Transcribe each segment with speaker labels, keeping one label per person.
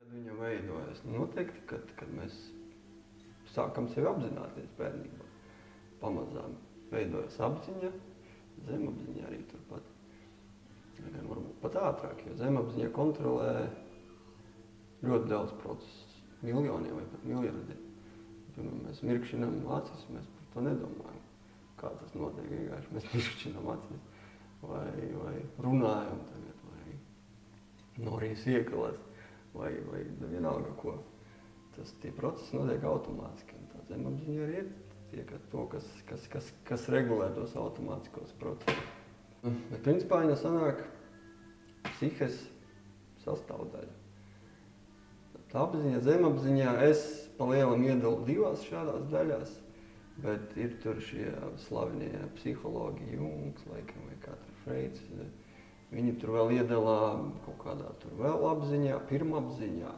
Speaker 1: Viņa veidojas noteikti, kad mēs sākam sevi apzināties bērnībā. Pamazām veidojas apziņa, zemapziņa arī turpat. Gan varbūt pat ātrāk, jo zemapziņa kontrolē ļoti daudz procesus, miljoniem vai pat miljardiem. Piemēram, mēs mirkšinām acis, mēs par to nedomājam. Kā tas notiek vienkārši, mēs mirkšinām acis vai runājam tagad, vai norīs iekalēs. Vai vienalga ko. Tie procesi notiek automātiski. Tā zemapziņa arī ir tiek to, kas regulē tos automātiskos procesus. Bet principā viņa sanāk psihes sastāvdaļa. Tā apziņa, zemapziņā es pa lielam iedalu divās šādās daļās, bet ir tur šie slavenie psihologi, Jungs, laikam, vai kā tur Freids. Viņi tur vēl iedalā kaut kādā tur vēl apziņā, pirmapziņā,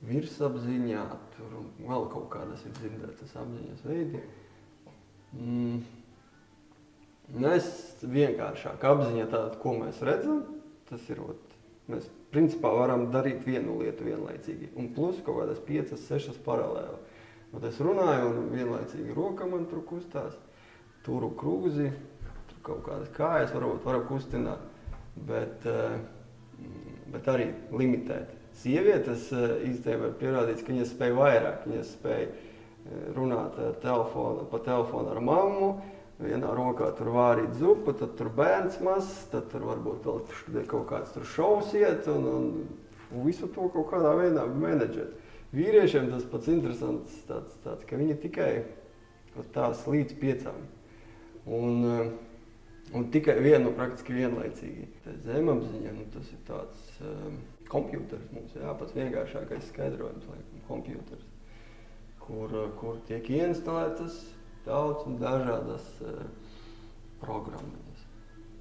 Speaker 1: virsapziņā, tur vēl kaut kādas ir dzirdētas apziņas veidi. Es vienkāršāk apziņa tāda, ko mēs redzam, tas ir, mēs principā varam darīt vienu lietu vienlaicīgi, un plus kaut kādas 5, 6 paralēli. Es runāju, un vienlaicīgi roka man tur kustās, turu krūzi, tur kaut kādas kājas varbūt varam kustināt. Bet arī limitēti. Sievietes īstenībā ir pierādīts, ka viņas spēj vairāk. Viņas spēj runāt pa telefonu ar mammu, vienā rokā tur vārīt zupu, tad tur bērns mazs, tad tur varbūt vēl kaut kāds tur šovs iet un visu to kaut kādā veidā menedžēt. Vīriešiem tas pats interesants tāds, ka viņi tikai tās līdz 5. Un tikai vienu praktiski vienlaicīgi. Zemapziņa, tas ir tāds kompjūters mums, pats vienkāršākais skaidrojums, laikam, kompjūters, kur tiek ieinstalētas daudz un dažādas programmas.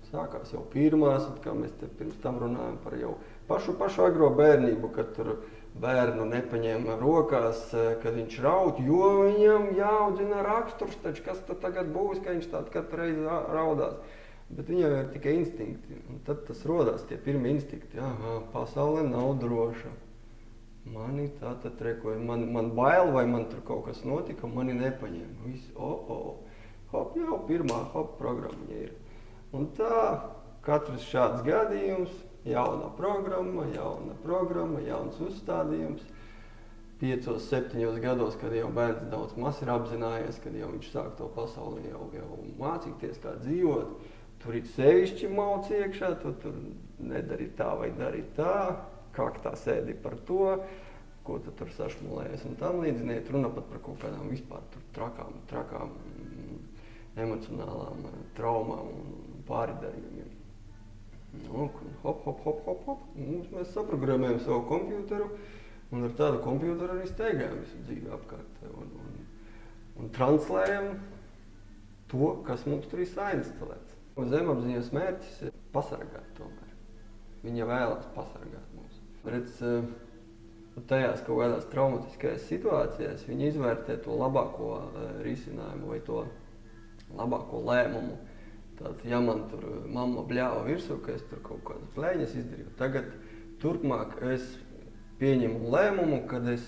Speaker 1: Sākās jau pirmās, kā mēs te pirms tam runājam par jau pašu agro bērnību, kad tur bērnu nepaņēma rokās, kad viņš raud, jo viņam jāaudzina raksturs, taču kas tad tagad būs, ka viņš tādu katru reizi raudās. Bet viņam ir tikai instinkti, un tad tas rodās, tie pirmie instinkti. Pasaule nav droša. Mani tātad rekoja, man bail, vai man tur kaut kas notika, un mani nepaņēma. Viss, hop, jau pirmā programma ir. Un tā, katrs šāds gadījums, jauna programma, jauns uzstādījums. 5, 7 gados, kad jau bērns daudz maz ir apzinājies, kad jau viņš sāk to pasauli jau mācīties, kā dzīvot. Tur ir sevišķi mauc iekšā, tu tur nedari tā vai dari tā, kaktā sēdi par to, ko tu tur sašmulējies un tam līdzi. Runa pat par kaut kādām vispār tur trakām emocionālām traumām un pāridarījumiem. Hop. Mēs saprogrammējam savu kompjūteru un ar tādu kompjūteru arī steigājam visu dzīvi apkārt un translējam to, kas mums tur ir sainstalēts. Zemapziņas mērķis ir pasargāt tomēr. Viņa vēlas pasargāt mūs. Redz, tajās kaut kādās traumatiskajās situācijās viņa izvērtē to labāko risinājumu vai to labāko lēmumu. Tātad, ja man tur mamma bļāva virsū, ka es tur kaut kādas blēņas izdarīju, tagad turpmāk es pieņemu lēmumu, kad es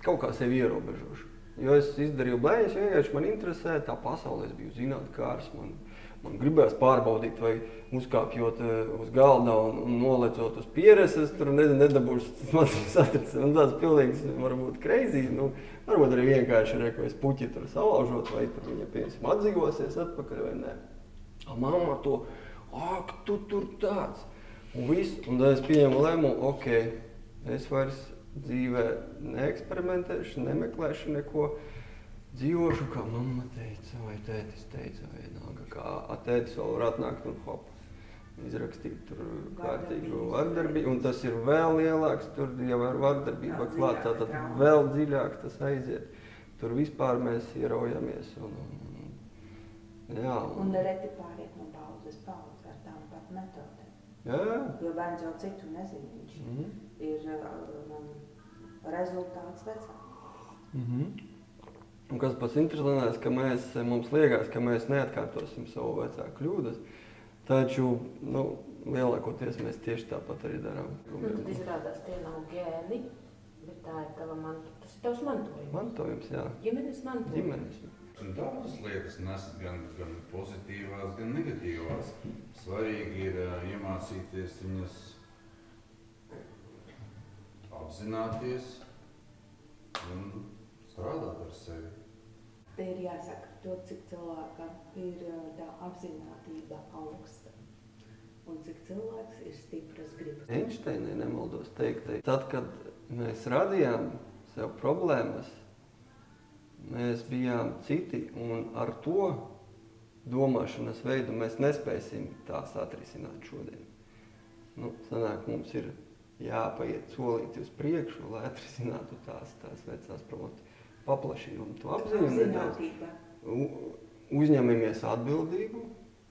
Speaker 1: kaut kā sevi ierobežošu. Jo es izdarīju blēņas, vienkārši man interesē tā pasaule, es biju zinātkārs, man gribējās pārbaudīt, vai uzkāpjot uz galda un nolecot uz pieres, es tur nedabūšu smadzenes satricis. Un tāds pilnīgs, varbūt crazy, varbūt arī vienkārši ka es puķi tur salaužot, vai tur viņa piemēram atdzīvosies atpakaļ vai nē. Mamma to, ak, tu tur tāds. Un viss, un tad es pieņemu lēmumu, es vairs dzīvē neeksperimentēšu, nemeklēšu neko, dzīvošu, kā mamma teica, vai tētis teica, vai vienalga, kā tētis vēl var atnākt un hop, izrakstīt tur kārtīgu vardarbību, un tas ir vēl lielāks, tur jau ar vardarbību klāt, tātad vēl dziļāk tas aiziet. Tur vispār mēs ieraujamies
Speaker 2: un reti pāriet no paudzes ar tām pat metodēm. Jo bērns jau citu nezina, viņš ir rezultāts vecāks.
Speaker 1: Un kas pats interesantākais, ka mums liekas, ka mēs neatkārtosim savu vecāku kļūdas, Taču, lielākoties mēs tieši tāpat arī darām.
Speaker 2: Tad izrādās, tie nav gēni, bet tā ir tava tas ir tavs mantojums.
Speaker 1: Mantojums, jā.
Speaker 2: Ģimenes mantojums.
Speaker 1: Ģimenes.
Speaker 3: Daudzas lietas nes gan pozitīvās, gan negatīvās. Svarīgi ir iemācīties viņas apzināties un strādāt ar sevi.
Speaker 2: Te ir jāsaka to, cik cilvēkam ir tā apzinātība augsta un cik cilvēks ir stipras gribas.
Speaker 1: Einšteinai nemaldos teikt, tad, kad mēs radījām sev problēmas, mēs bijām citi un ar to domāšanas veidu mēs nespēsim tās atrisināt šodien. Sanāk, mums ir jāpaiet solīti uz priekšu, lai atrisinātu tās vecās problēmas. Paplašinām to apziņu nedaudz. Uzņemamies atbildību,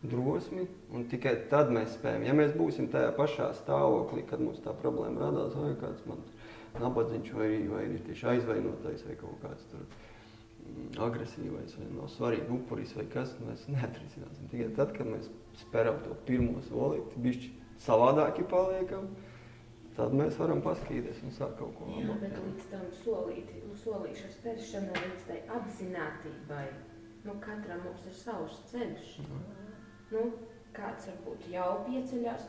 Speaker 1: drosmi, un tikai tad mēs spējam. Ja mēs būsim tajā pašā stāvoklī, kad mums tā problēma radās, vai kāds man nabadziņš, vai ir tieši aizvainotais, vai kaut kāds tur agresīvais, vai nav svarīgi upuris, vai kas, mēs neatrisināsim. Tikai tad, kad mēs speram to pirmo solīti, bišķi savādāki paliekam, tad mēs varam paskatīties un sākt kaut ko labāk.
Speaker 2: Jā, bet līdz tam solīšu spēršanai, līdz tai apzinātībai, katram mums ir savs ceļš. Kāds varbūt jau pieceļās,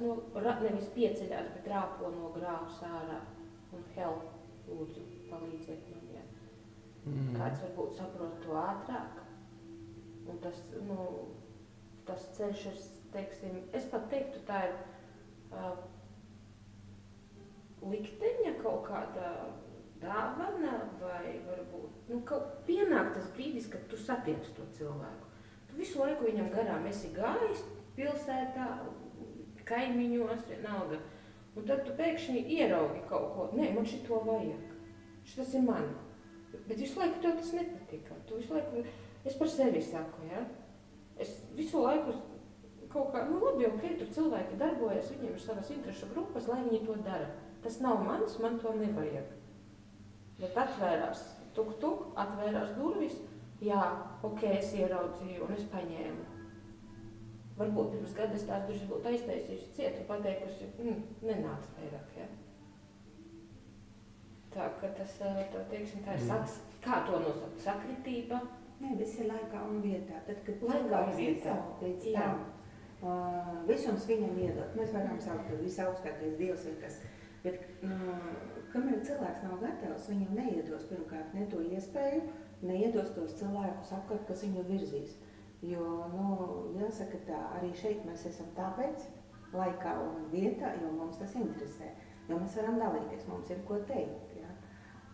Speaker 2: nevis pieceļās, bet rāpo no grāvas ārā un help, lūdzu, palīdziet man, jā. Kāds varbūt saprot to ātrāk. Un tas ceļš ir, teiksim, es pat teiktu, tā ir likteņa kaut kāda dāvana vai varbūt, pienāk tas brīdis, kad tu satieks to cilvēku. Tu visu laiku viņam garām esi gājis pilsētā, kaimiņos, vienalga. Un tad tu pēkšņi ieraugi kaut ko, man šito vajag, šitas ir man. Bet visu laiku tev tas nepatika. Tu visu laiku, es par sevi saku, ja? Es visu laiku kaut kā, labi, ok, tur cilvēki darbojas, viņiem ir savas interešu grupas, lai viņi to dara. Tas nav mans, man to nevajag. Bet atvērās tuk-tuk, atvērās durvis, jā, ok, es ieraudzīju un es paņēmu. Varbūt pirms gada es tās durvis būtu aiztaisījusi cietu, pateikusi, nenāc vairāk, ja? Tā, ka tas, teiksim, tā ir kā to nosaukt, sakritība?
Speaker 4: Nē, viss ir laikā un vietā. Tad, kad
Speaker 2: laikā un vietā.
Speaker 4: Līdz tam, visums viņam iedot. Mēs varam saukt to visaugstākais Dievs vai kas. Bet, kamēr cilvēks nav gatavs, viņam neiedos pirmkārt ne to iespēju, neiedos tos cilvēkus apkārt, kas viņu virzīs. Jo, jāsaka tā, arī šeit mēs esam tāpēc, laikā un vietā, jo mums tas interesē. Jo mēs varam dalīties, mums ir ko teikt, ja?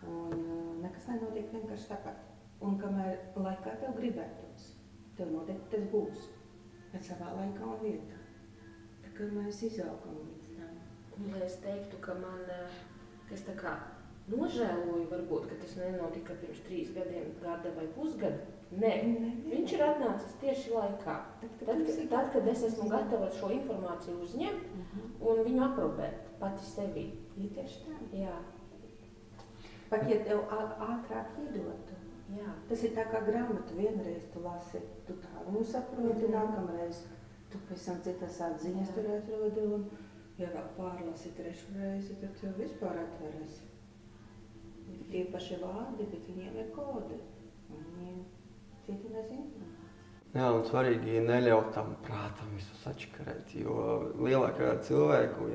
Speaker 4: Un nekas nenotiek vienkārši tāpat. Un kamēr laikā tev gribētos, tev noteikti tas būs. Bet savā laikā un vietā. Tā kā mēs izaugam līdz tam.
Speaker 2: Lai es teiktu, ka es tā kā nožēloju varbūt, ka tas nenotika pirms 3 gadiem, gada vai pusgada. Nē, viņš ir atnācis tieši laikā. Tad, kad es esmu gatava šo informāciju uzņemt un viņu aprobēt pati sevi.
Speaker 4: Ja tieši tā?
Speaker 2: Jā.
Speaker 4: Pat ja tev ātrāk iedotu.
Speaker 2: Jā.
Speaker 4: Tas ir tā kā grāmatu, vienreiz tu lasi, tu tā viņu saproti, nākamreiz tu pēc tam citas atziņas tur atrodi un ja vēl pārlasi 3 reizi, tad tev vispār atveras. Tie paši vārdi, bet viņiem ir kodi. Un viņiem citi nezina.
Speaker 1: Jā, un svarīgi neļaut tam prātam visu sačakarēt, jo lielākā cilvēku,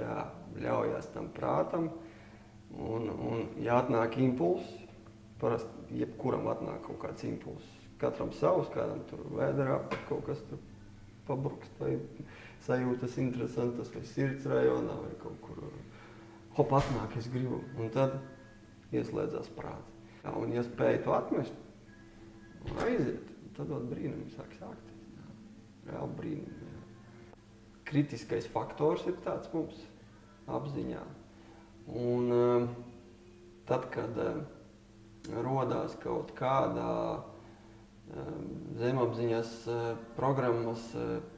Speaker 1: ļaujās tam prātam un jāatnāk impulss, parasti jebkuram atnāk kaut kāds impulss, katram savs, kādam tur vēderā kaut kas tur pabrukst vai sajūtas interesantas vai sirds rajonā vai kaut kur atnāk, es gribu, un tad ieslēdzās prāts. Jā, un ja spēj to atmest un aiziet, tad brīnumi sāk sākties. Reāli brīnumi. Jā. Kritiskais faktors ir tāds mums apziņā. Un tad, kad rodās kaut kādā zemapziņas programmas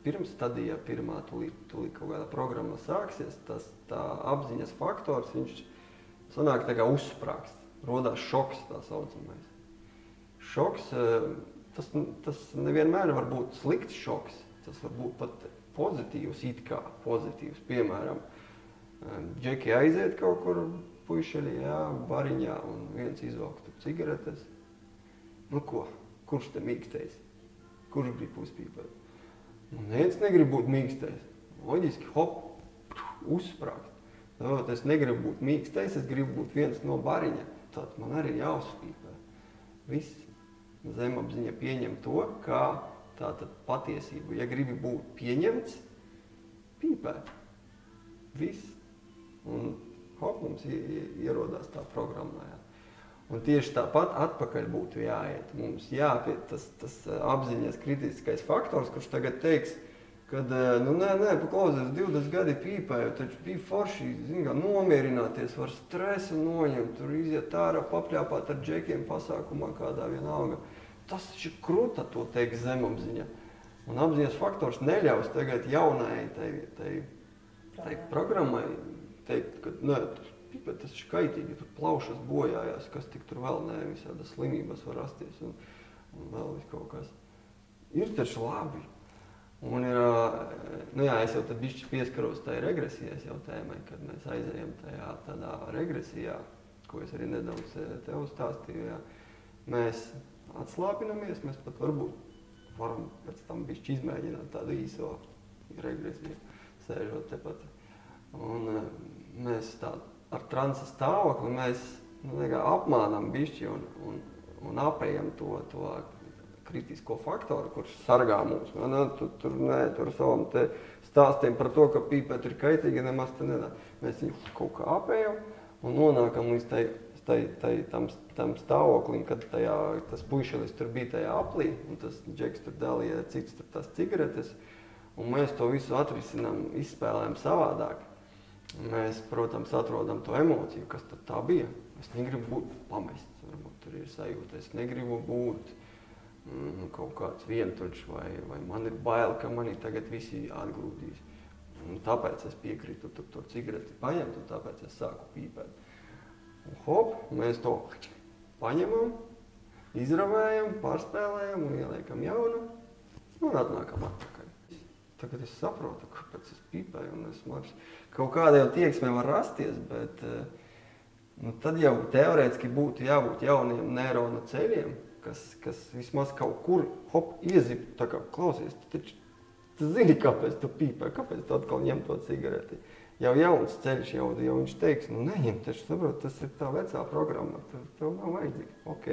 Speaker 1: pirmstadijā, pirmā tūlīt kaut kāda programma sāksies, tā apziņas faktors, viņš sanāk tā kā uzsprāgst. Rodās šoks tā saucamais. Šoks, tas nevienmēr var būt slikts šoks. Tas var būt pat pozitīvs, it kā pozitīvs, piemēram, džeki aiziet kaut kur puišeļi, jā, bariņā, un viens izvelk tur cigaretes. Nu ko, kurš te mīkstējs? Kurš grib uzpīpēt? Nu, neviens negrib būt mīkstējs. Loģiski, hop, uzsprāgt. Tāpēc es negribu būt mīkstējs, es gribu būt viens no bariņa. Tātad man arī jāuzpīpē. Viss zemapziņa pieņem to, kā tātad patiesību. Ja gribi būt pieņemts, pīpē. Viss. Un hop, mums ierodās tā programmā. Jā. Un tieši tāpat atpakaļ būtu jāiet. Mums jāpiet tas apziņas kritiskais faktors, kurš tagad teiks, kad, nu nē, paklausies, 20 gadi pīpēju, taču bija forši, zin kā, nomierināties, var stresu noņemt, tur iziet ārā, papļāpāt ar džekiem pasākumā kādā vienalga. Tas taču ir kruta, to teiks zemapziņa. Un apziņas faktors neļaus tagad jaunai tai programmai teikt, ka nē, pīpēt tas ir kaitīgi, tur plaušas bojājās, kas tik tur vēl nē, visādas slimības var rasties un vēl viss kaut kas. Ir taču labi. Un ir, nu jā, es jau tad bišķi pieskaros tai regresijas jautājumai, kad mēs aizējam tādā regresijā, ko es arī nedaudz tev stāstīju, jā. Mēs atslāpinamies, mēs pat varbūt varam pēc tam bišķi izmēģināt tādu īso regresiju, sēžot tepat. Un mēs tādu ar transa stāvokli mēs apmānām bišķi un apējam to kritisko faktoru, kurš sargā mūs. Tur savam te stāstiem par to, ka pīpēt ir kaitīgi, nemaz te nedā. Mēs viņu kaut kā apējam un nonākam līdz tam stāvoklim, kad tas puišelis tur bija tajā aplī, un tas džeks tur dalīja cits tur tās cigaretes, un mēs to visu atrisinām, izspēlējam savādāk. Mēs, protams, atrodam to emociju, kas tad tā bija. Es negribu būt pamests, varbūt tur ir sajūta. Es negribu būt kaut kāds vientuļš vai man ir bail, ka mani tagad visi atgrūdīs. Un tāpēc es piekrītu to cigareti paņemt, un tāpēc es sāku pīpēt. Un hop, mēs to paņemam, izravējam, pārspēlējam un ieliekam jaunu un atnākam atpakaļ. Tagad es saprotu, kāpēc es pīpēju un es marš. Kaut kāda jau tieksme var rasties, bet tad jau teorētiski būtu jābūt jauniem neironu ceļiem, kas vismaz kaut kur hop iezip, tā kā klausies, tu zini, kāpēc tu pīpē, kāpēc tu atkal ņem to cigareti. Jau jauns ceļš, jau viņš teiks, nu neņem, taču saprot, tas ir tā vecā programma, tev nav vajadzīgi. Ok,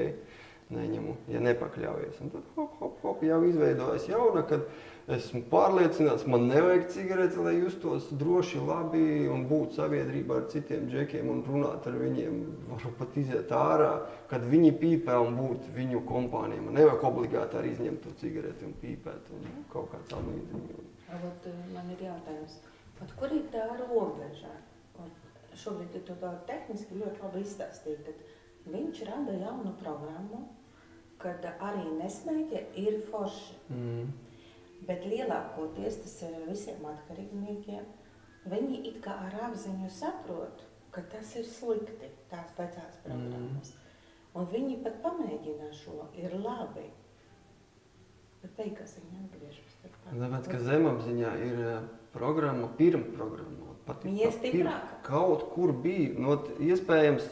Speaker 1: neņemu, ja nepakļaujies. Un tad hop, jau izveidojas jauna, kad esmu pārliecināts, man nevajag cigareti, lai justos droši, labi un būt sabiedrībā ar citiem džekiem un runāt ar viņiem. Varu pat iziet ārā, kad viņi pīpē un būt viņu kompānijā. Man nevajag obligāti arī izņemt to cigareti un pīpēt un kaut kā tam līdzīgi.
Speaker 4: Man ir jautājums, kur ir tā robeža? Šobrīd tu to tehniski ļoti labi izstāstīji, kad viņš rada jaunu programmu, kad arī nesmēķi ir forši. Bet lielākoties tas ir visiem atkarībniekiem. Viņi it kā ar apziņu saprot, ka tas ir slikti, tās vecās programmas. Un viņi pat pamēģina šo, ir labi. Bet beigās viņi atgriežas.
Speaker 1: Tāpēc, ka zemapziņā ir programma pirmprogrammot.
Speaker 4: Viņa ir stiprāka.
Speaker 1: Kaut kur bija, iespējams,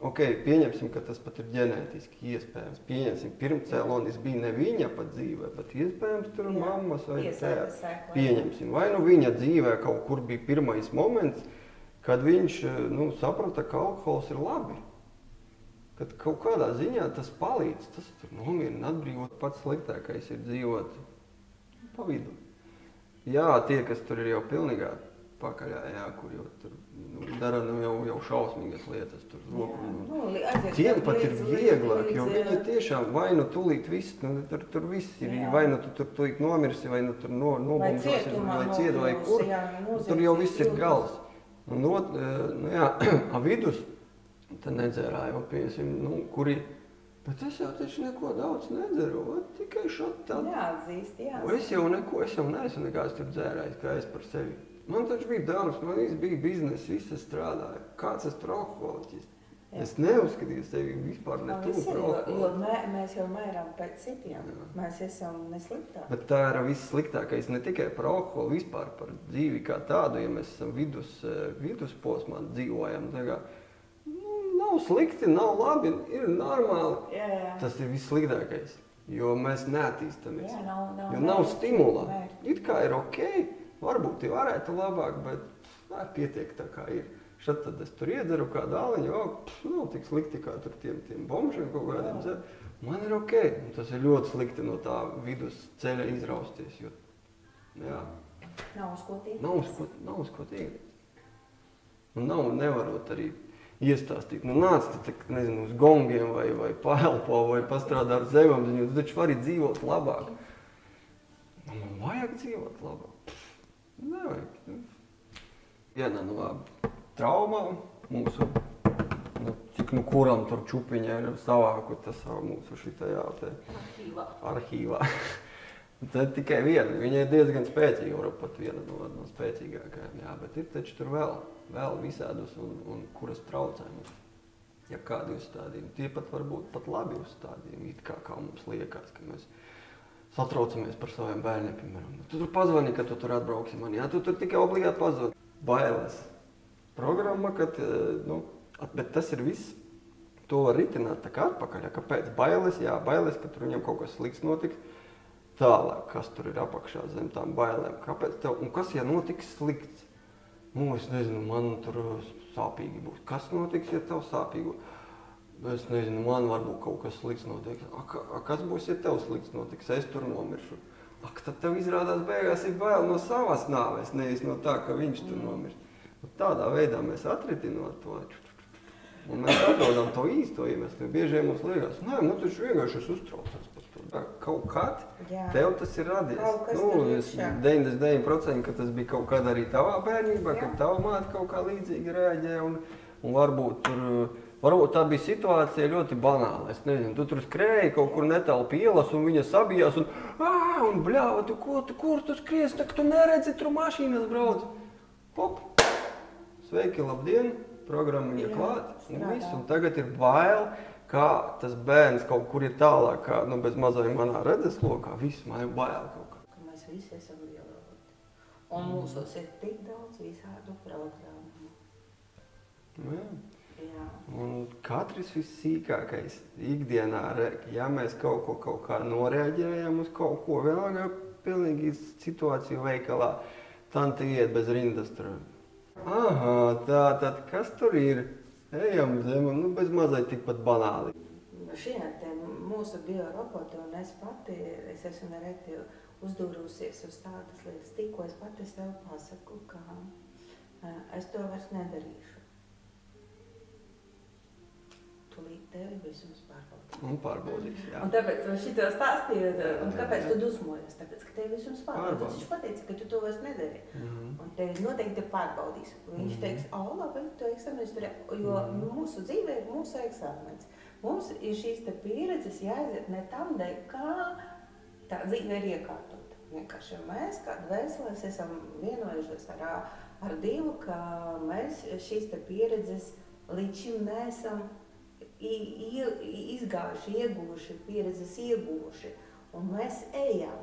Speaker 1: ok, pieņemsim, ka tas pat ir ģenētiski iespējams. Pieņemsim, pirmcēlonis bija ne viņa pat dzīvē, bet iespējams tur mammas vai tēvs. Pieņemsim, vai nu viņa dzīvē kaut kur bija pirmais moments, kad viņš saprata, ka alkohols ir labi. Kad kaut kādā ziņā tas palīdz, tas tur nomierina, atbrīvot. Pats sliktākais ir dzīvot pa vidu. Jā, tie, kas tur ir jau pilnīgā pakaļā, jā, kur jau tur dara jau šausmīgas lietas tur roku. Tiem pat ir vieglāk, jo viņi tiešām vai nu tūlīt viss, tur viss ir, vai nu tu tur tūlīt nomirsi, vai nu tur nobumžosi, vai ciet, vai kur. Tur jau viss ir gals. Un vidus, tad nedzērāju, kuri, bet es jau taču neko daudz nedzeru, tikai šot tad.
Speaker 4: Jāatzīst.
Speaker 1: Es jau neesmu nekāds tur dzērājis, kā es par sevi. Man taču bija darbs, man viss bija bizness, viss es strādāju. Kāds es tur alkoholiķis? Es neuzskatīju sevi vispār ne tuvu par
Speaker 4: Jo
Speaker 1: alkoholu.
Speaker 4: mēs jau mērām pēc citiem. Mēs esam nesliktāki.
Speaker 1: Bet tā ir vissliktākais ne tikai par alkoholu, vispār par dzīvi kā tādu, ja mēs esam vidusposmā dzīvojam. Nav slikti, nav labi, ir normāli.
Speaker 4: Jā.
Speaker 1: Tas ir vissliktākais, jo mēs neattīstamies.
Speaker 4: Jā,
Speaker 1: Jo nav stimula. It kā ir ok, varbūt varētu labāk, bet pietiek tā kā ir. Šad tad es tur iedzeru kādu āliņu, nav tik slikti kā tur tiem bomžiem kaut kādiem dzer. Man ir ok, un tas ir ļoti slikti no tā vidus ceļa izrausties, jo, jā.
Speaker 4: Nav uz ko tīk.
Speaker 1: Nav uz ko tīk. Un nevarot arī iestāstīt. Nāc tu, nezinu, uz gongiem vai paelpo vai pastrādā ar zemapziņu, tu taču vari dzīvot labāk. Man vajag dzīvot labāk. Nevajag. Viena no traumām mūsu, cik kuram tur čupiņa ir savāku tas mūsu šitajā arhīvā. Tad tikai viena, viņa ir diezgan spēcīga, varbūt pat viena no spēcīgākajām, jā, bet ir taču tur vēl visādus un kuras traucē mums. Ja kādi uzstādījumi, tie pat varbūt pat labi uzstādījumi, it kā mums liekas, ka mēs satraucamies par saviem bērniem, piemēram. Tu tur pazvani, ka tu tur atbrauksi man, jā, tu tur tikai obligāti pazvani. Bailes. Programma, bet tas ir viss. To var ritināt tā kā atpakaļ. Kāpēc? Bailes, jā, bailes, ka tur viņam kaut kas slikts notiks. Tālāk, kas tur ir apakšā zem tām bailēm. Kāpēc tev? Un kas, ja notiks slikts? Es nezinu, man tur sāpīgi būs. Kas notiks, ja tev sāpīgi būs? Es nezinu, man varbūt kaut kas slikts notiks. Kas būs, ja tev slikts notiks? Es tur nomiršu. Tad tev izrādās beigās ir bail no savas nāves, nevis no tā, ka viņš tur nomirst. Tādā veidā mēs atritinot to. Un mēs atrodam to īsto iemeslu. Bieži mums liekas, taču vienkārši es uztraucos par to. Kaut kād tev tas ir radies. 99%, ka tas bija kaut kādā arī tavā bērnībā, kad tava māte kaut kā līdzīgi reaģē. Un varbūt tā bija situācija ļoti banāla. Es nezinu, tu tur skrēji kaut kur netālu pielas un viņa sabijās un bļāva, kur tu skries, tu neredzi, tur mašīnas brauc. Hop! Sveiki, labdien! Programma klāt un viss. Un tagad ir bail, kā tas bērns kaut kur ir tālāk, bez mazai manā redzeslokā. Viss man ir bail kaut kā.
Speaker 4: Ka mēs visi esam vienoti. Un mūsos ir tik daudz visādu programmu. Jā.
Speaker 1: Un katrs vissīkākais ikdienā, ja mēs kaut kā noreaģējam uz kaut ko, vienalga pilnīgi situāciju veikalā, tanti iet bez rindas tur. Tātad, kas tur ir? Ejam zem, bez mazai tikpat banāli.
Speaker 4: Šie mūsu bioroboti un es pati, es esmu nereti uzdūrusies uz tādas lietas, tikko es pati sev pasaku, ka es to vairs nedarīšu. Tūlīt tevi visums pārbaudīs.
Speaker 1: Un pārbaudīs, jā.
Speaker 4: Un tāpēc šito stāstījot, un kāpēc tu dusmojies? Tāpēc, ka tevi visums pārbaudīs. Viņš pateica, ka tu to vairs nedari. Un tevi noteikti pārbaudīs. Viņš teiks, labi, tu eksāmenis tur, jo mūsu dzīve ir mūsu eksāmenis. Mums ir šīs te pieredzes jāiziet ne tam dēļ, kā tā dzīve ir iekārtota. Vienkārši mēs, kā dvēseles, esam vienojušies ar Dievu, ka mēs šīs te pieredzes līdz šim neesam izgājuši, ieguvuši, pieredzes ieguvuši, un mēs ejam.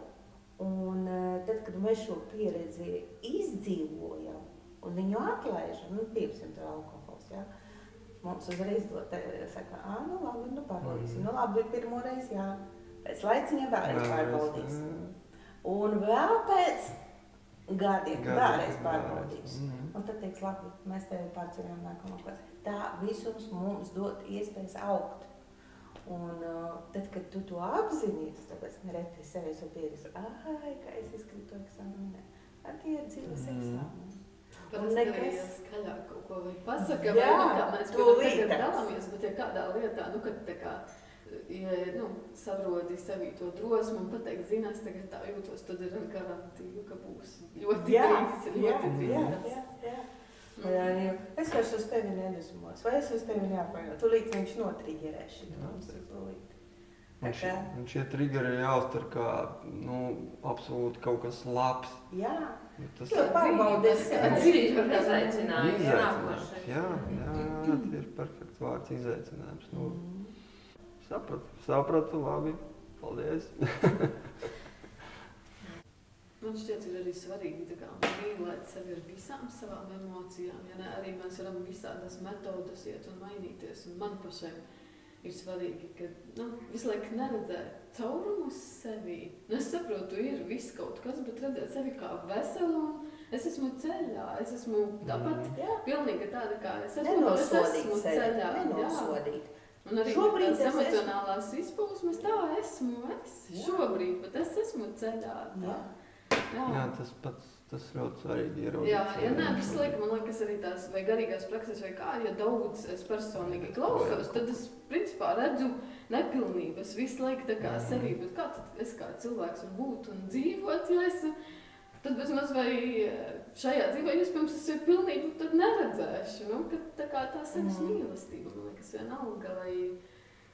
Speaker 4: Un tad, kad mēs šo pieredzi izdzīvojam un viņu atlaižam, piemēram, tur alkohols, jā, mums uzreiz saka, labi, pārbaudīsim. Labi, pirmo reizi, jā, pēc laiciņa vēlreiz pārbaudīsim. Un vēl pēc gadiem vēlreiz pārbaudīs. Un tad teiks, labi, mēs tevi pārceļam nākamā klasē. Tā visums mums dod iespējas augt. Un tad, kad tu to apzinies, tāpēc nereti sevi esmu pieredzi, kā es izkrītu eksāmenē. Tie ir dzīves eksāmeni.
Speaker 5: Parasti arī skaļāk kaut ko vai pasaka, vai kā mēs tagad dalāmies, bet ja kādā lietā, kad tā kā, savrodi sevī to drosmu un pateikt, zinās, tagad tā jūtos, tad ir ar garantīvu, ka būs ļoti drīz. Es vairs uz tevi nedusmos, vai es uz tevi neapvainot. Tūlīt viņš notriģerēs šito mums tūlīt.
Speaker 1: Un šie triggeri ir jāuztver kā, absolūti kaut kas labs.
Speaker 4: Jā.
Speaker 1: Tas
Speaker 4: Jo pārbaudies
Speaker 2: dzīvi var izaicināt.
Speaker 1: izaicinājums. Jā, tie ir perfekts vārds, izaicinājums. Sapratu, labi, paldies.
Speaker 5: Man šķiet, ir arī svarīgi mīlēt sevi ar visām savām emocijām. Ja ne, arī mēs varam visādas metodas iet un mainīties. Un man pašai ir svarīgi, ka visu laiku neredzēt caurumus sevī. Es saprotu, ir viss kaut kas, bet redzēt sevi kā veselu. Es esmu ceļā, es esmu tāpat pilnīgi tāda, kā es esmu. Es esmu ceļā.
Speaker 4: Nenosodīt.
Speaker 5: Un arī
Speaker 4: Šobrīd
Speaker 5: tās emocionālās izpausmes, tā esmu es. Šobrīd, bet es esmu ceļā.
Speaker 1: Jā, tas ļoti svarīgi ieraudzīt.
Speaker 5: Jā, nē, visu laiku, man liekas, arī tās vai garīgās prakses vai kā, ja daudz es personīgi klausos, tad es principā redzu nepilnības visu laiku tā kā sevī, bet kā tad es kā cilvēks var būt un dzīvot, ja es tad bezmaz vai šajā dzīvē, iespējams, es sevi pilnību tad neredzēšu, ka tā kā tā sevis mīlestība, man liekas, vienalga, vai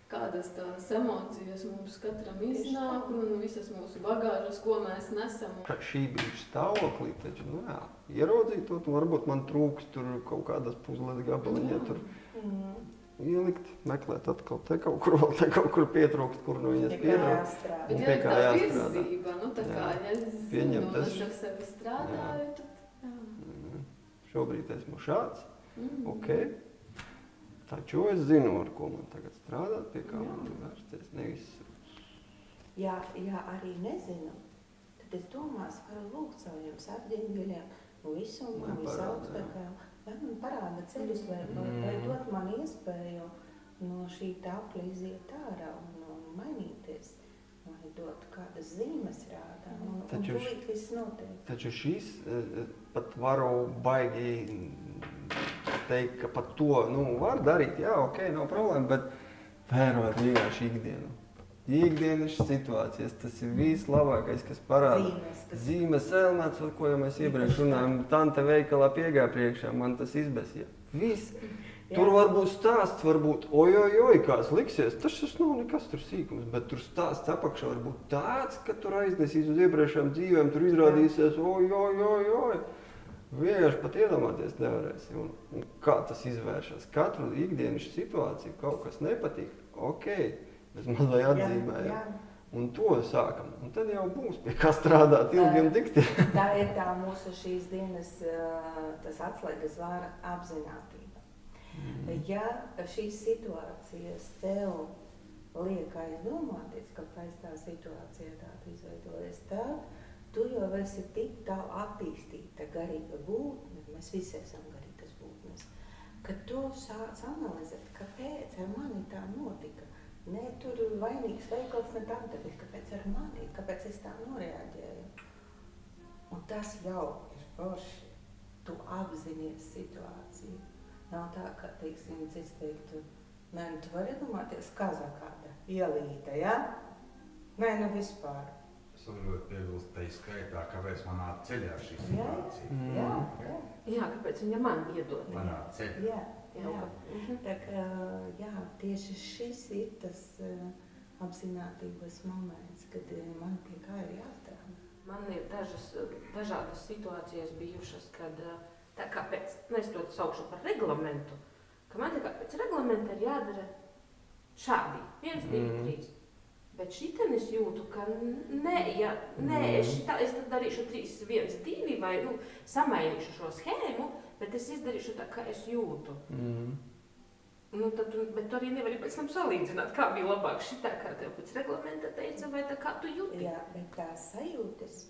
Speaker 5: kādas tās emocijas mums katram iznāk un visas mūsu bagāžas, ko mēs nesam.
Speaker 1: Šī brīža stāvoklī, taču, ieraudzīt to, varbūt man trūks tur kaut kādas puzles gabaliņa, tur ielikt, meklēt atkal te kaut kur pietrūkst, kur no viņas pietrūkst.
Speaker 5: Bet ja ir tā virzība, tā kā, ja es ar sevi strādāju, tad
Speaker 1: Šobrīd esmu šāds, ok. Taču es zinu, ar ko man tagad strādāt, pie kā man vērsties, nevis.
Speaker 4: Ja arī nezinu, tad es domās, varu lūgt saviem sarģeņģeļiem, no visumā, visaugstākajām, vai man parāda ceļus, vai dot man iespēju no šī tāpļa iziet ārā un mainīties, vai dot kādas zīmes rādā, un tūlīt viss notiek.
Speaker 1: Taču šīs pat varu baigi teikt, ka pat to, var darīt, jā, ok, nav problēma, bet vērot vienkārši ikdienu. Ikdienas situācijas, tas ir vislabākais, kas parāda. Zīmes elements, ar ko jau mēs iepriekš runājam, tante veikalā piegāja priekšā, man tas izbesīja. Viss. Tur var būt stāsts, varbūt, ojojoj, kāds liksies, tas nav nekas tur sīkums, bet tur stāsts apakšā var būt tāds, ka tur aiznesīs uz iepriekšējām dzīvēm, tur izrādīsies, ojojoj. Vienkārši pat iedomāties nevarēsi. Un kā tas izvēršas? Katru ikdienas situāciju kaut kas nepatīk. Ok, mēs mazliet atzīmējam. Un to sākam. Un tad jau būs pie kā strādāt ilgi un tikti.
Speaker 4: Tā ir tā mūsu šīs dienas tas atslēgas vārda apzinātība. Ja šīs situācijas tev liek aizdomāties, kāpēc tā situācija tāda izveidojas, tad tu jau esi tik tālu attīstīta garīga būtne, mēs visi esam garīgas būtnes, ka tu sāc analizēt, kāpēc ar mani tā notika. Ne tur vainīgs veikals, ne tam, bet kāpēc ar mani, kāpēc es tā noreaģēju. Un tas jau ir forši. Tu apzinies situāciju. Nav tā, ka, teiksim, cits teiktu, tu vari domāties kaza kāda, ielīta, ja? Nē, vispār.
Speaker 3: Es varu piebilst tai skaitā, kāpēc manā ceļā šī situācija.
Speaker 2: Jā, kāpēc viņa man iedod.
Speaker 3: Manā ceļā.
Speaker 4: Tā kā, tieši šis ir tas apzinātības moments, kad man pie kā ir jāstrādā.
Speaker 2: Man ir dažādas situācijas bijušas, kad tā kā pēc, es to saukšu par reglamentu, ka man tā kā pēc reglamenta ir jādara šādi, 1, 2, 3. Bet šitien es jūtu, ka es tad darīšu 3, 1, 2 vai samainīšu šo schēmu, bet es izdarīšu tā, kā es jūtu. Bet tu arī nevari pēc tam salīdzināt, kā bija labāk šitā, kā tev pēc reglamenta teica, vai tā kā tu jūti.
Speaker 4: Jā, bet tās sajūtas,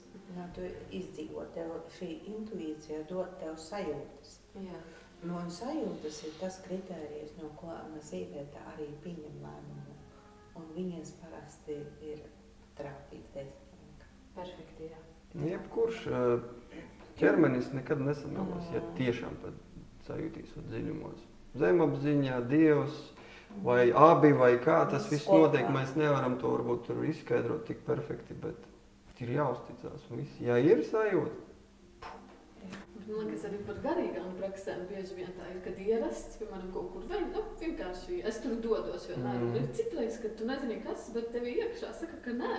Speaker 4: tu izdzīvo tev šī intuīcija, dod tev sajūtas.
Speaker 2: Jā.
Speaker 4: Un sajūtas ir tas kritērijs, no ko sieviete arī pieņem lēmumu. Un viņas parasti ir trāpīts desmitnieka.
Speaker 2: Perfekti, jā.
Speaker 1: Jebkurš ķermenis nekad nesamelos, ja tiešām pat sajūtīs dziļumos. Zemapziņā, Dievs, vai abi, vai kā tas viss notiek, mēs nevaram to varbūt tur izskaidrot tik perfekti, bet ir jāuzticās un viss. Ja ir sajūta.
Speaker 5: Man liekas, arī ir par garīgām praksēm, bieži vien tā ir, kad ierasts, piemēram, kaut kur vai, vienkārši es tur dodos vienmēr. Un ir citreiz, kad tu nezini, kas, bet tevi iekšā saka, ka nē.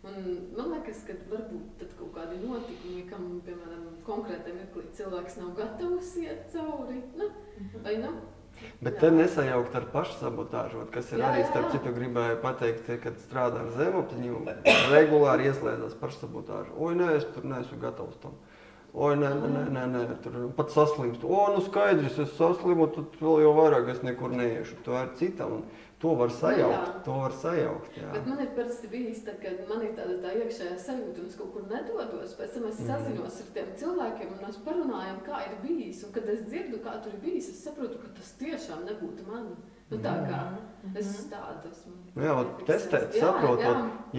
Speaker 5: Un man liekas, ka varbūt tad kaut kādi notikumi, kam, piemēram, konkrētai mirklī cilvēks nav gatavs iet cauri, vai
Speaker 1: Bet te nesajaukt ar pašsabotāžu, kas ir arī, starp citu, gribēju pateikt, kad strādā ar zemapziņu, regulāri ieslēdzās pašsabotāžu. Oi, nē, es tur neesmu gatavs tam. Oi, nē, tur pat saslimst. Skaidrs, es saslimu, tad vēl jau vairāk es nekur neiešu. To ir citam. To var sajaukt, jā.
Speaker 5: Bet man ir parasti bijis, tad, kad man ir tā iekšējā sajūta, un es kaut kur nedodos, pēc tam es sazinos ar tiem cilvēkiem, un mēs parunājam, kā ir bijis, un kad es dzirdu, kā tur ir bijis, es saprotu, ka tas tiešām nebūtu man. Tā kā es tādu esmu.
Speaker 1: Jā, testēt, saprotot,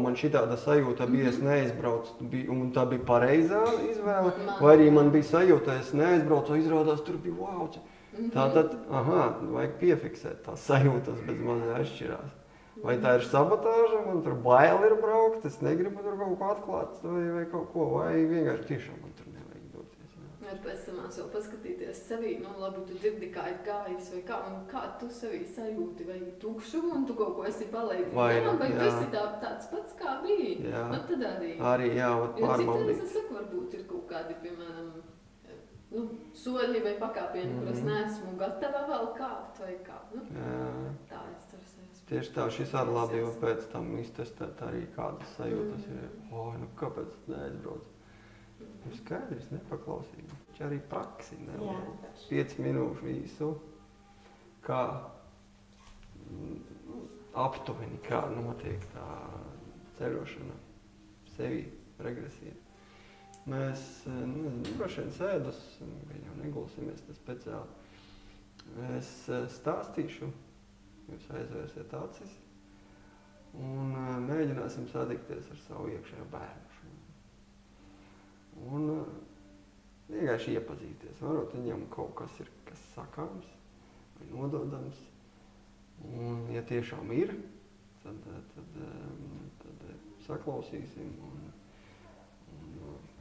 Speaker 1: man šitāda sajūta bija, es neizbraucu, un tā bija pareizā izvēle, vai arī man bija sajūta, es neizbraucu, izrādās, tur bija wow. Tātad, vajag piefiksēt, tās sajūtas bez mazā atšķirās. Vai tā ir sabotāža, man tur bail ir braukt, es negribu tur kaut ko atklāt, vai kaut ko, vai vienkārši tiešām man tur nevajag doties.
Speaker 5: Ar pēc tam vēl paskatīties sevī, labi, tu dzirdi, kā ir gājis, vai kā, un kā tu sevī sajūti, vai tukšumu, un tu kaut ko esi palaidis, vai tu esi tāds pats, kā bija. Tad arī.
Speaker 1: Pārbaudīt.
Speaker 5: Citreiz es saku, varbūt ir kaut kādi, piemēram, soļi vai pakāpieni, kur es neesmu gatava vēl kāpt vai kā. Tā es tur esmu.
Speaker 1: Tieši tā, šis ar labi, jo pēc tam iztestēt arī kādas sajūtas ir. Kāpēc neaizbrauc? Skaidrs, nepaklausīgi. Čia arī praksi, 5 minūšu visu, kā aptuveni, kā notiek tā ceļošana sevī, regresija. Mēs, droši vien sēdus, jau negulsimies te speciāli. Es stāstīšu, jūs aizvērsiet acis un mēģināsim sadikties ar savu iekšējo bērnu. Un vienkārši iepazīties. Varbūt viņam kaut kas ir, kas sakāms vai nododams. Un, ja tiešām ir, tad saklausīsim un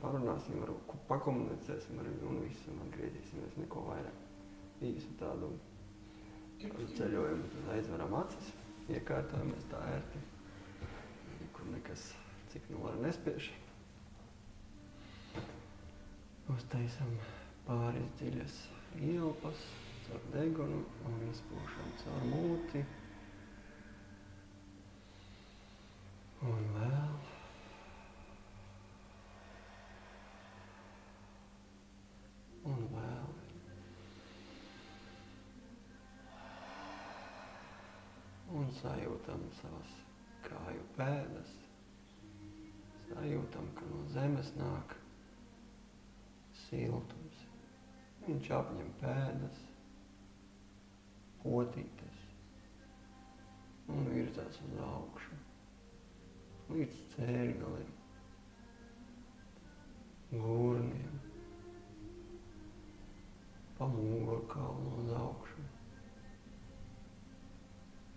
Speaker 1: parunāsim, pakomunicēsim ar viņu un visu, un atgriezīsimies neko vairāk. Īsu tādu ceļojumu, tad aizveram acis, iekārtojamies tā ērti, kur nekas cik var nespiež. Uztaisam pāris dziļas ielpas caur degunu un izpūšam caur mūti. Un vēl. Un vēl. Un sajūtam savas kāju pēdas. Sajūtam, ka no zemes nāk siltums. Viņš apņem pēdas, potītes un virzās uz augšu, līdz cērgaliem, gurniem, pa mugurkaulu uz augšu,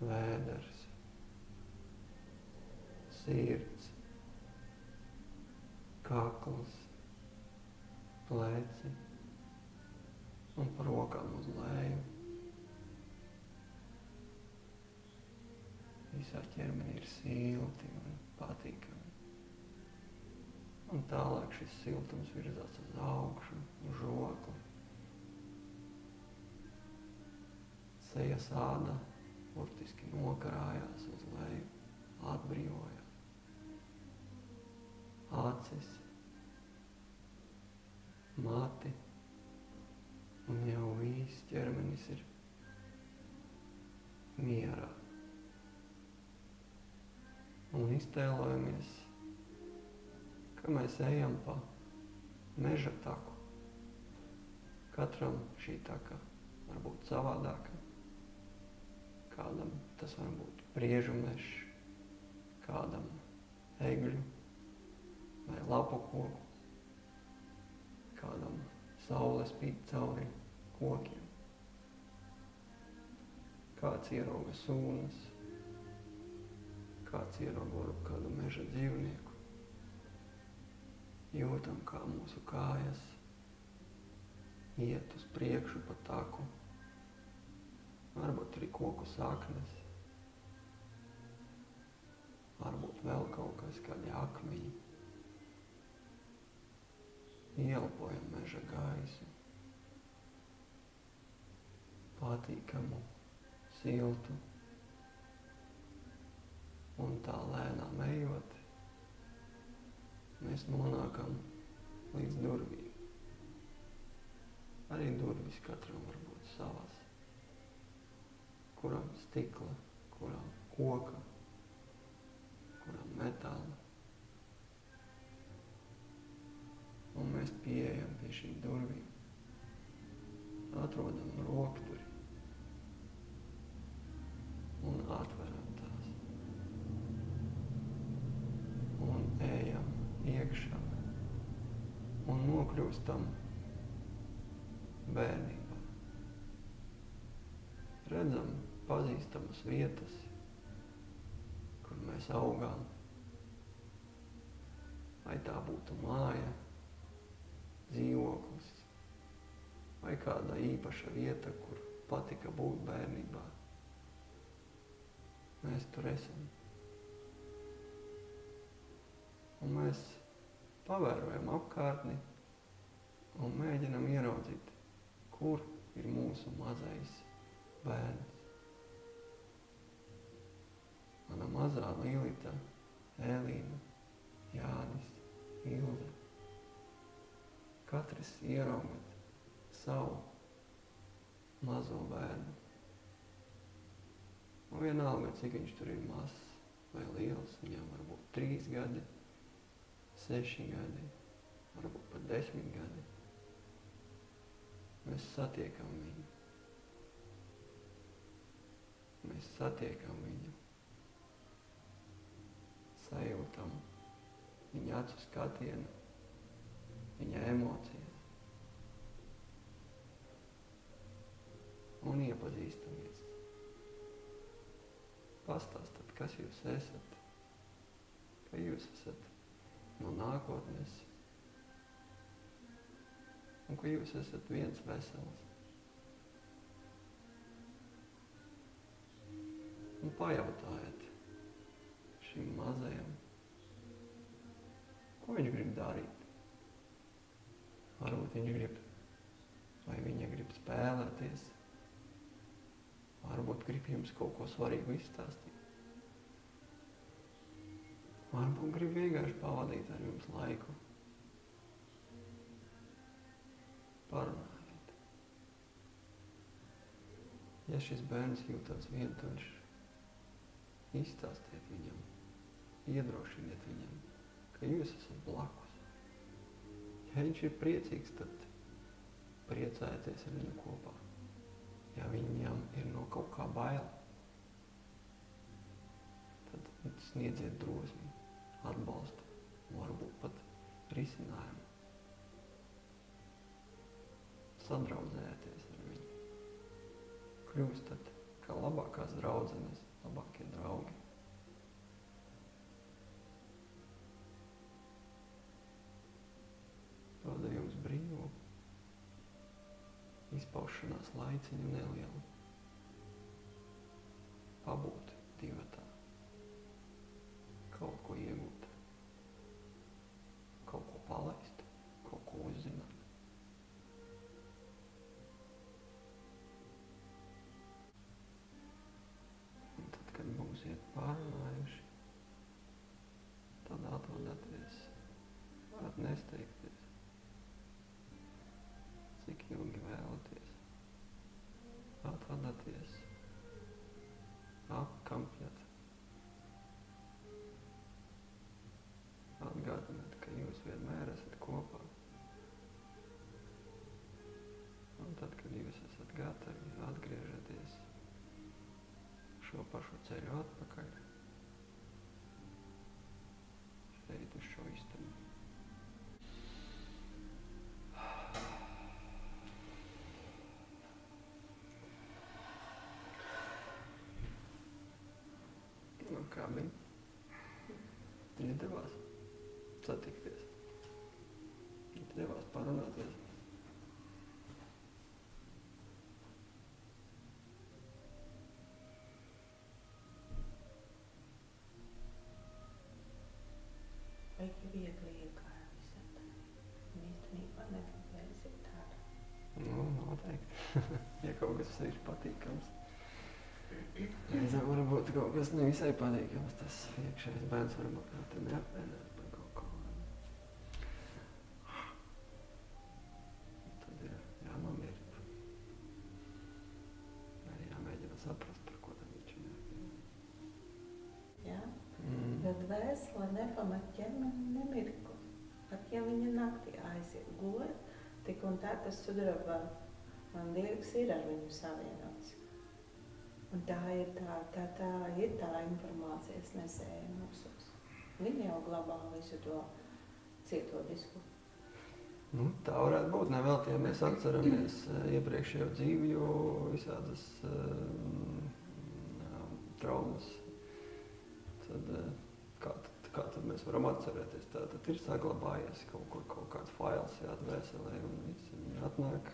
Speaker 1: vēders, sirds, kakls, pleci un par rokām uz leju. Visā ķermenī ir silti un patīkami. Un tālāk šis siltums virzās uz augšu, uz žokli. Sejas āda burtiski nokarājās uz leju, atbrīvojās. Acis, mati, un jau viss ķermenis ir mierā. Un iztēlojamies, ka mēs ejam pa meža taku. Katram šī taka var būt savādāka. Kādam tas var būt priežu mežs, kādam egļu vai lapu koku, kādam saule spīd cauri kokiem. Kāds ierauga sūnas, kāds ierauga kādu meža dzīvnieku. Jūtam, kā mūsu kājas iet uz priekšu pa taku. Varbūt arī koku saknes. Varbūt vēl kaut kas, kādi akmeņi. Ieelpojam meža gaisu. Patīkamu, siltu. Un tā lēnām ejot, mēs nonākam līdz durvīm. Arī durvis katram var būt savas. Kuram stikla, kuram koka, kuram metāla. Un mēs pieejam pie šīm durvīm. Atrodam rokturi. Un atveram tās. Un ejam iekšā. Un nokļūstam bērnībā. Redzam pazīstamas vietas, kur mēs augām. Vai tā būtu māja, dzīvoklis, vai kāda īpaša vieta, kur patika būt bērnībā. Mēs tur esam. Un mēs pavērojam apkārtni un mēģinam ieraudzīt, kur ir mūsu mazais bērns. Mana mazā Līlita, Elīna, Jānis, Ilze. Katrs ieraugot savu mazo bērnu. Un vienalga, cik viņš tur ir mazs vai liels, viņam varbūt 3 gadi, 6 gadi, varbūt pat 10 gadi. Mēs satiekam viņu. Mēs satiekam viņu. Sajūtam viņa acu skatienu, viņa emocijas. Un iepazīstamies. Pastāstat, kas jūs esat, ka jūs esat no nākotnes un ka jūs esat viens vesels. Un pajautājiet šim mazajam, ko viņš grib darīt. Varbūt viņš grib, vai viņa grib spēlēties. Varbūt grib jums kaut ko svarīgu izstāstīt. Varbūt grib vienkārši pavadīt ar jums laiku. Parunājiet. Ja šis bērns jūtas vientuļš, izstāstiet viņam, iedrošiniet viņam, ka jūs esat blakus. Ja viņš ir priecīgs, tad priecājieties ar viņu kopā. Ja viņam ir no kaut kā bail, tad sniedziet drosmi, atbalstu, varbūt pat risinājumu. Sadraudzējieties ar viņu. Kļūstat kā labākās draudzenes, labākie draugi. Dodu jums brīvu izpaušanās laiciņu nelielu. Pabūt divatā. Kaut ko iegūt. Kaut ko palaist. Kaut ko uzzināt. Un tad, kad būsiet pārunājuši, tad atvadaties. Varat nesteigties. Cik ilgi vēlaties. Atvadaties. Apkampjat. Atgādināt, ka jūs vienmēr esat kopā. Un tad, kad jūs esat gatavi, atgriežaties šo pašu ceļu atpakaļ. Šeit uz šo istabu. Kā bija? Izdevās satikties. Izdevās parunāties. noteikti. Ja kaut kas ir patīkams. Reizēm varbūt kaut kas nevisai patīkams, tas iekšējais bērns varbūt kā te neapēdās par kaut ko. Tad ir jānomierina. Arī jāmēģina saprast, par ko tad viņš ir jāapēdās.
Speaker 4: Jā, bet dvēsele nepamet ķermeni nemirkli. Pat ja viņa naktī aiziet gulēt, tik un tā tas sudraba diegs ir ar viņu savienots. Un tā ir tā informācijas nesēja mūsos. Viņa jau glabā visu to cieto disku.
Speaker 1: Nu, tā varētu būt, nevēlti, ja mēs atceramies iepriekšējo dzīvi, jo visādas traumas, tad kā tad mēs varam atcerēties? Tātad ir saglabājies kaut kāds fails dvēselē un viss viņi atnāk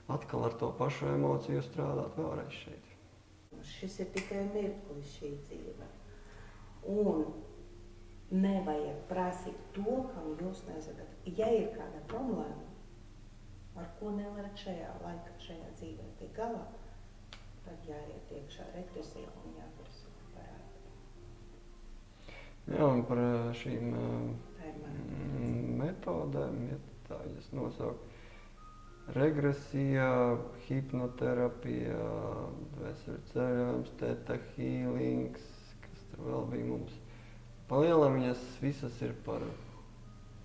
Speaker 1: atkal ar to pašu emociju strādāt vēlreiz šeit.
Speaker 4: Šis ir tikai mirklis šī dzīve. Un nevajag prasīt to, kam jūs nesakat. Ja ir kāda problēma, ar ko nevarat šajā laikā, šajā dzīvē tikt galā, tad jāiet iekšā regresijā un jāprasa parāda.
Speaker 1: Jā, un par šīm metodēm, ja tā es nosauku, regresija, hipnoterapija, dvēseļu ceļojums, teta healings, kas tur vēl bija mums. Palielam viņas visas ir par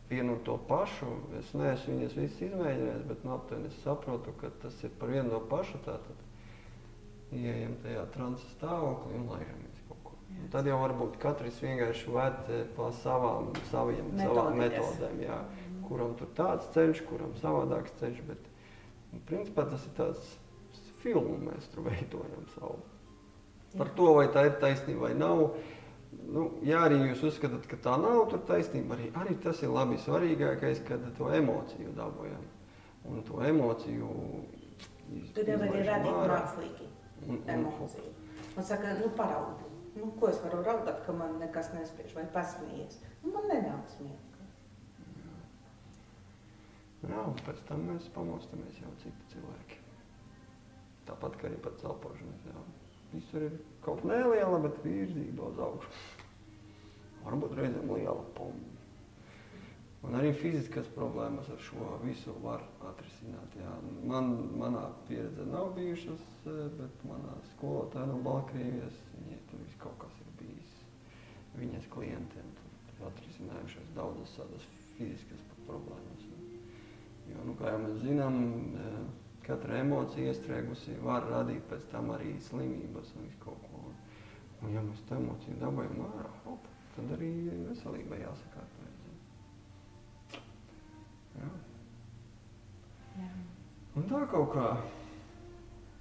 Speaker 1: vienu un to pašu. Es neesmu viņas visas izmēģinājis, bet aptuveni es saprotu, ka tas ir par vienu no pašu. Tātad ieejam tajā transa stāvoklī un laižamies kaut ko. Un tad jau varbūt katrs vienkārši ved pa savām metodēm. Jā. Kuram tur tāds ceļš, kuram savādāks ceļš, bet principā tas ir tāds filmu mēs tur veidojam savu. Par to, vai tā ir taisnība vai nav. Nu, ja arī jūs uzskatāt, ka tā nav tur taisnība, arī tas ir labi svarīgākais, kad to emociju dabojam. Un to emociju
Speaker 4: Tur jau arī radīt mākslīgi emociju. Un saka, paraudi. Ko es varu raudāt, ka man nekas nespiež vai pasmējies? Man nenāks mieru.
Speaker 1: Jā, un pēc tam mēs pamostamies jau citi cilvēki. Tāpat, kā arī pats elpošanas, jā. Visur ir kaut neliela, bet virzība uz augšu. Varbūt reizēm liela pomma. Un arī fiziskas problēmas ar šo visu var atrisināt, jā. Manā pieredze nav bijušas, bet manā skolotāja no Baltkrievijas, viņai tur viss kaut kas ir bijis. Viņas klientiem tur atrisinājušas daudzas tādas fiziskas problēmas. Jo, kā jau mēs zinām, katra emocija iestrēgusi var radīt pēc tam arī slimības un visu kaut ko. Un ja mēs tā emociju dabājam ārā, tad arī veselībai jāsakārtojas. Jā.
Speaker 4: Jā.
Speaker 1: Un tā kaut kā.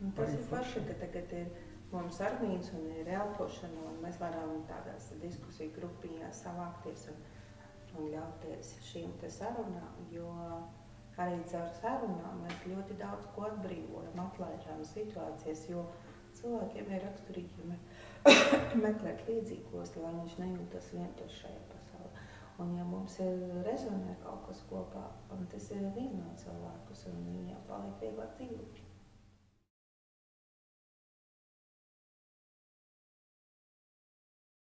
Speaker 4: Un tas ir forši, ka tagad ir mums armīns un ir elpošana, un mēs varam tādās diskusiju grupiņās savākties un ļauties šīm te sarunām, jo arī caur sarunām mēs ļoti daudz ko atbrīvojam, atlaižām situācijas, jo cilvēkiem ir raksturīgi meklēt līdzīgos, lai viņš nejūtas vientuļš šajā pasaulē. Un ja mums ir rezonē kaut kas kopā, un tas ir vieno cilvēkus, un viņiem paliek vieglāk dzīvot.